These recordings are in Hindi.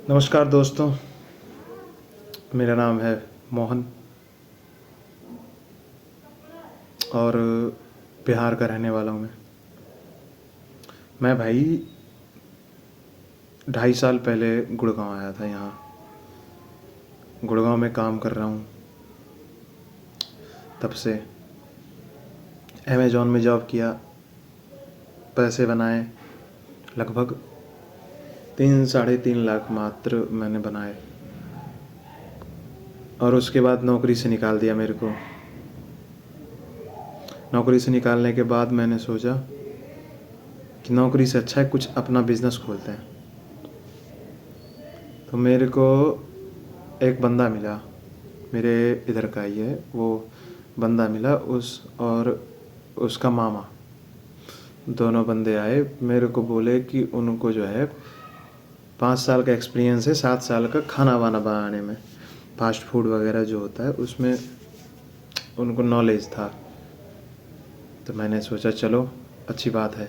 नमस्कार दोस्तों, मेरा नाम है मोहन और बिहार का रहने वाला हूँ मैं भाई 2.5 साल पहले गुड़गांव आया था। यहाँ गुड़गांव में काम कर रहा हूँ। तब से अमेज़ॉन में जॉब किया, पैसे बनाए, लगभग 3-3.5 लाख मात्र मैंने बनाए। और उसके बाद नौकरी से निकाल दिया मेरे को। नौकरी से निकालने के बाद मैंने सोचा कि नौकरी से अच्छा है कुछ अपना बिज़नेस खोलते हैं। तो मेरे को एक बंदा मिला, मेरे इधर का ही है वो बंदा मिला, और उसका मामा, दोनों बंदे आए। मेरे को बोले कि उनको जो है 5 साल का एक्सपीरियंस है, 7 साल का खाना वाना बनाने में, फास्ट फूड वगैरह जो होता है उसमें उनको नॉलेज था। तो मैंने सोचा चलो अच्छी बात है,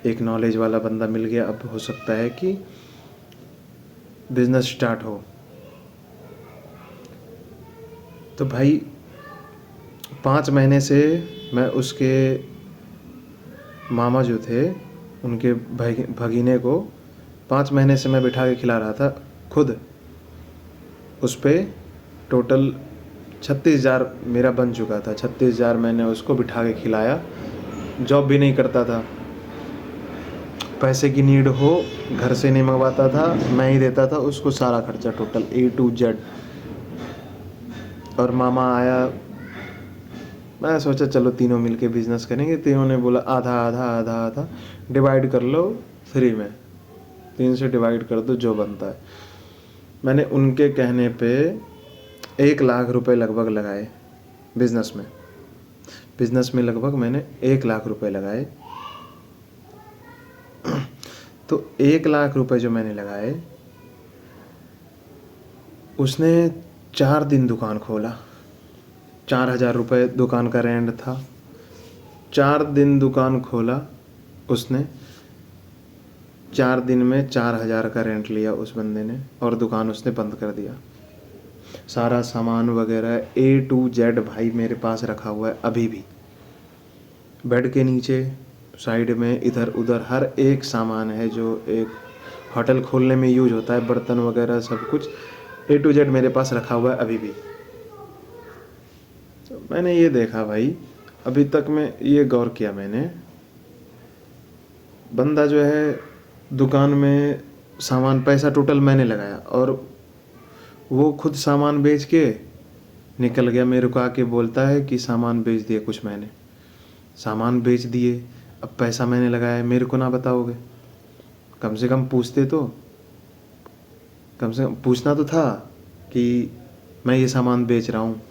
एक नॉलेज वाला बंदा मिल गया, अब हो सकता है कि बिज़नेस स्टार्ट हो। तो भाई 5 महीने से मैं उसके मामा जो थे उनके भगीने को 5 महीने से मैं बिठा के खिला रहा था खुद। उस पर टोटल 36,000 मेरा बन चुका था। 36,000 मैंने उसको बिठा के खिलाया। जॉब भी नहीं करता था, पैसे की नीड हो घर से नहीं मंगवाता था, मैं ही देता था उसको सारा खर्चा, टोटल A to Z। और मामा आया, मैं सोचा चलो तीनों मिलके बिज़नेस करेंगे। तीनों ने बोला आधा आधा आधा आधा डिवाइड कर लो फ्री में, 3 से डिवाइड कर दो जो बनता है। मैंने उनके कहने पे 1 लाख रुपए लगभग लगाए बिज़नेस में लगभग मैंने 1 लाख रुपए लगाए। तो 1 लाख रुपए जो मैंने लगाए, उसने 4 दिन दुकान खोला। 4,000 रुपये दुकान का रेंट था। 4 दिन दुकान खोला उसने, 4 दिन में 4,000 का रेंट लिया उस बंदे ने, और दुकान उसने बंद कर दिया। सारा सामान वगैरह A to Z भाई मेरे पास रखा हुआ है अभी भी। बेड के नीचे, साइड में, इधर उधर हर एक सामान है जो एक होटल खोलने में यूज होता है, बर्तन वगैरह सब कुछ A to Z मेरे पास रखा हुआ है अभी भी। तो मैंने ये देखा भाई, अभी तक मैं ये गौर किया मैंने, बंदा जो है दुकान में सामान, पैसा टोटल मैंने लगाया और वो खुद सामान बेच के निकल गया। मेरे को आके बोलता है कि सामान बेच दिए कुछ, मैंने सामान बेच दिए, अब पैसा मैंने लगाया, मेरे को ना बताओगे? कम से कम पूछते तो, कम से कम पूछना तो था कि मैं ये सामान बेच रहा हूँ।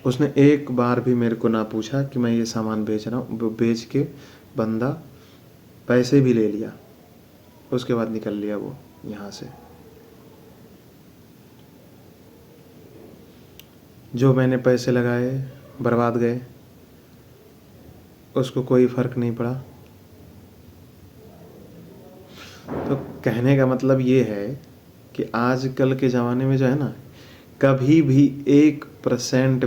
उसने एक बार भी मेरे को ना पूछा कि मैं ये सामान बेच रहा हूँ। बेच के बंदा पैसे भी ले लिया, उसके बाद निकल लिया वो यहाँ से। जो मैंने पैसे लगाए बर्बाद गए, उसको कोई फ़र्क नहीं पड़ा। तो कहने का मतलब ये है कि आजकल के ज़माने में जो है ना, कभी भी 1%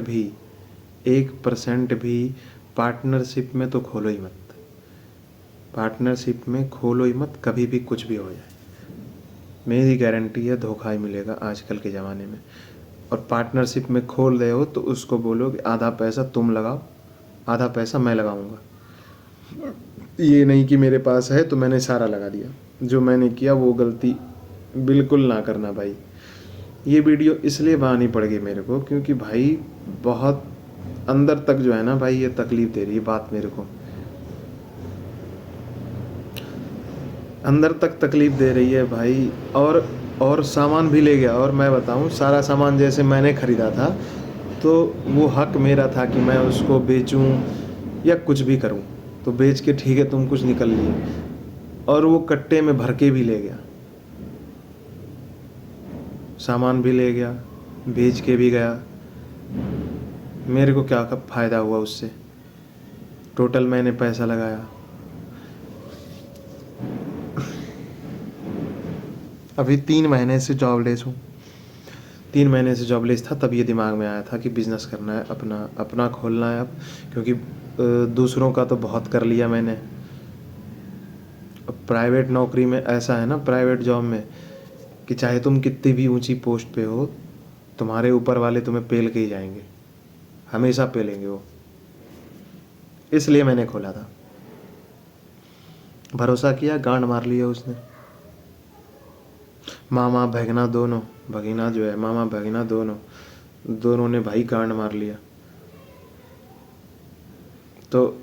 भी पार्टनरशिप में तो खोलो ही मत। पार्टनरशिप में खोलो ही मत, कभी भी कुछ भी हो जाए, मेरी गारंटी है धोखा ही मिलेगा आजकल के ज़माने में। और पार्टनरशिप में खोल रहे हो तो उसको बोलो कि आधा पैसा तुम लगाओ, आधा पैसा मैं लगाऊंगा। ये नहीं कि मेरे पास है तो मैंने सारा लगा दिया। जो मैंने किया वो गलती बिल्कुल ना करना भाई। ये वीडियो इसलिए बनानी पड़ गई मेरे को क्योंकि भाई बहुत अंदर तक जो है ना भाई, ये तकलीफ़ दे रही है बात मेरे को, अंदर तक तकलीफ़ दे रही है भाई। और सामान भी ले गया। और मैं बताऊं, सारा सामान जैसे मैंने ख़रीदा था तो वो हक मेरा था कि मैं उसको बेचूं या कुछ भी करूं। तो बेच के ठीक है तुम कुछ निकल लिए, और वो कट्टे में भर के भी ले गया, सामान भी ले गया, बेच के भी गया। मेरे को क्या फ़ायदा हुआ उससे? टोटल मैंने पैसा लगाया। अभी 3 महीने से जॉबलेस हूँ। 3 महीने से जॉबलेस था, तब ये दिमाग में आया था कि बिज़नेस करना है, अपना अपना खोलना है अब। क्योंकि दूसरों का तो बहुत कर लिया मैंने। अब प्राइवेट नौकरी में ऐसा है ना, प्राइवेट जॉब में, कि चाहे तुम कितनी भी ऊंची पोस्ट पे हो, तुम्हारे ऊपर वाले तुम्हें पेल के ही जाएंगे, हमेशा पेलेंगे वो। इसलिए मैंने खोला था। भरोसा किया, गांड मार लिया उसने। मामा भगना दोनों, भगीना जो है, मामा भगीना दोनों ने भाई गांड मार लिया। तो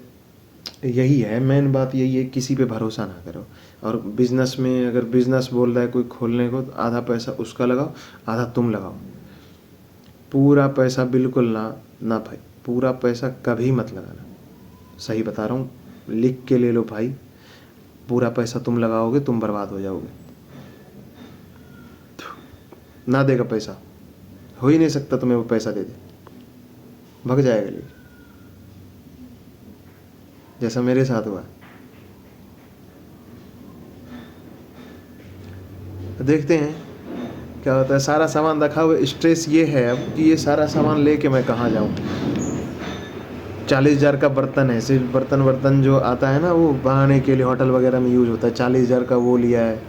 यही है, मेन बात यही है, किसी पे भरोसा ना करो। और बिजनेस में अगर बिजनेस बोल रहा है कोई खोलने को, तो आधा पैसा उसका लगाओ, आधा तुम लगाओ। पूरा पैसा बिल्कुल ना भाई, पूरा पैसा कभी मत लगाना। सही बता रहा हूँ, लिख के ले लो भाई। पूरा पैसा तुम लगाओगे, तुम बर्बाद हो जाओगे। ना देगा पैसा, हो ही नहीं सकता तुम्हें वो पैसा दे दे, भग जाएगा लेके, जैसा मेरे साथ हुआ। देखते हैं क्या होता है। सारा सामान रखा हुआ, स्ट्रेस ये है अब कि ये सारा सामान लेके मैं कहाँ जाऊँ। 40,000 का बर्तन है, सिर्फ बर्तन जो आता है ना, वो बनाने के लिए होटल वगैरह में यूज़ होता है, 40,000 का वो लिया है।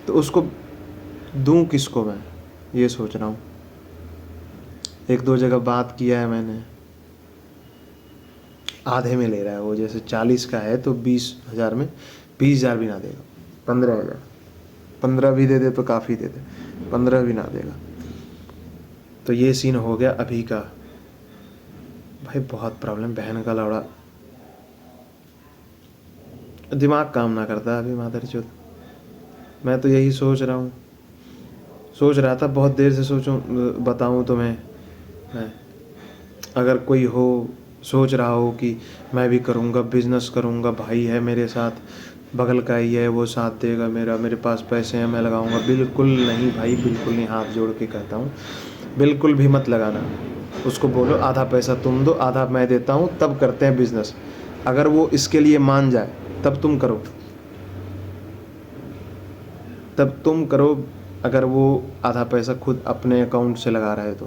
तो उसको दूँ किसको मैं, ये सोच रहा हूँ। 1-2 जगह बात किया है मैंने, आधे में ले रहा है वो। जैसे 40 का है तो 20,000 में, 20,000 भी ना देगा, 15,000। 15 भी दे दे तो काफ़ी दे दे, 15 भी ना देगा। तो ये सीन हो गया अभी का। भाई बहुत प्रॉब्लम, बहन का लौड़ा, दिमाग काम ना करता अभी मादरचोद। मैं तो यही सोच रहा था बहुत देर से, सोचूं बताऊं तुम्हें मैं। अगर कोई हो सोच रहा हो कि मैं भी करूंगा, बिजनेस करूंगा, भाई है मेरे साथ, बगल का ही है, वो साथ देगा मेरा, मेरे पास पैसे हैं, मैं लगाऊंगा। बिल्कुल नहीं भाई, बिल्कुल नहीं, हाथ जोड़ के कहता हूँ, बिल्कुल भी मत लगाना। उसको बोलो आधा पैसा तुम दो, आधा मैं देता हूँ, तब करते हैं बिजनेस। अगर वो इसके लिए मान जाए तब तुम करो, तब तुम करो। अगर वो आधा पैसा खुद अपने अकाउंट से लगा रहा है तो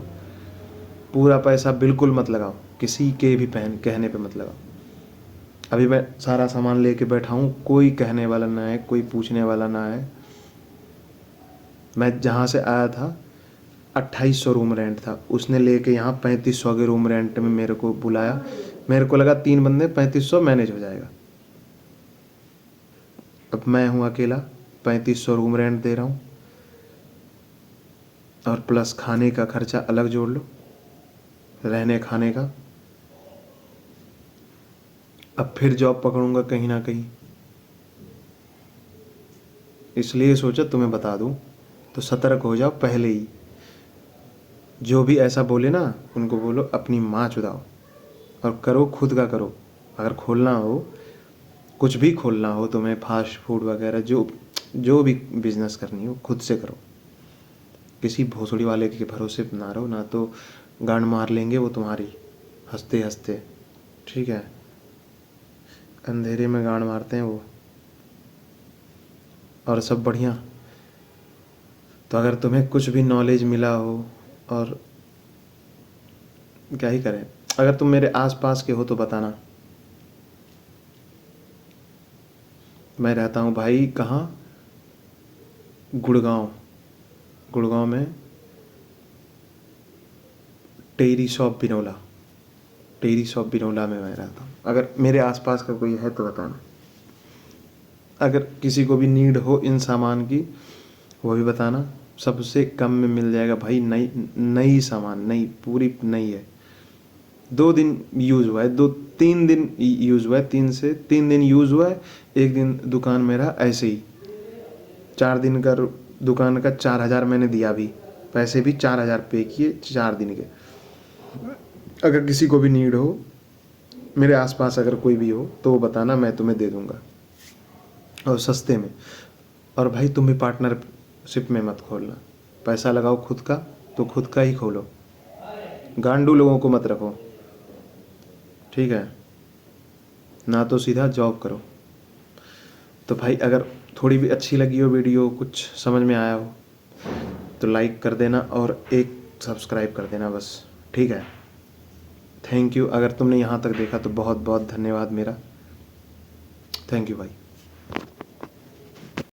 पूरा पैसा बिल्कुल मत लगाओ, किसी के भी कहने पे मत लगाओ। अभी मैं सारा सामान लेके बैठा हूँ, कोई कहने वाला ना है, कोई पूछने वाला ना है। मैं जहाँ से आया था 2800 रूम रेंट था, उसने लेके यहाँ 3500 के रूम रेंट में मेरे को बुलाया। मेरे को लगा 3 बंदे 3500 मैनेज हो जाएगा। अब मैं हूँ अकेला, 3500 रूम रेंट दे रहा हूँ, और प्लस खाने का खर्चा अलग जोड़ लो, रहने खाने का। अब फिर जॉब पकड़ूंगा कहीं ना कहीं, इसलिए सोचा तुम्हें बता दूं, तो सतर्क हो जाओ पहले ही। जो भी ऐसा बोले ना, उनको बोलो अपनी माँ चुदाओ, और करो खुद का करो। अगर खोलना हो, कुछ भी खोलना हो तुम्हें, फास्ट फूड वगैरह, जो भी बिजनेस करनी हो, खुद से करो। किसी भोसड़ी वाले के भरोसे ना रहो, ना तो गांड मार लेंगे वो तुम्हारी हंसते हंसते। ठीक है, अंधेरे में गांड मारते हैं वो। और सब बढ़िया। तो अगर तुम्हें कुछ भी नॉलेज मिला हो, और क्या ही करें, अगर तुम मेरे आसपास के हो तो बताना। मैं रहता हूँ भाई कहाँ, गुड़गांव में टेरी शॉप बिनौला में मैं रहता हूँ। अगर मेरे आसपास का कोई है तो बताना। अगर किसी को भी नीड हो इन सामान की, वो भी बताना। सबसे कम में मिल जाएगा भाई, नई सामान, नई, पूरी नई है। 2 दिन यूज़ हुआ है, 2-3 दिन यूज़ हुआ है, 3 दिन यूज़ हुआ है। 1 दिन दुकान मेरा ऐसे ही, 4 दिन का दुकान का 4,000 मैंने दिया भी, पैसे भी 4,000 पे किए 4 दिन के। अगर किसी को भी नीड हो, मेरे आसपास अगर कोई भी हो तो वो बताना, मैं तुम्हें दे दूँगा, और सस्ते में। और भाई तुम भी पार्टनरशिप में मत खोलना, पैसा लगाओ खुद का तो खुद का ही खोलो, गांडू लोगों को मत रखो। ठीक है ना, तो सीधा जॉब करो। तो भाई अगर थोड़ी भी अच्छी लगी हो वीडियो, कुछ समझ में आया हो तो लाइक कर देना और एक सब्सक्राइब कर देना बस, ठीक है। Thank you. अगर तुमने यहाँ तक देखा तो बहुत बहुत धन्यवाद मेरा। थैंक यू भाई।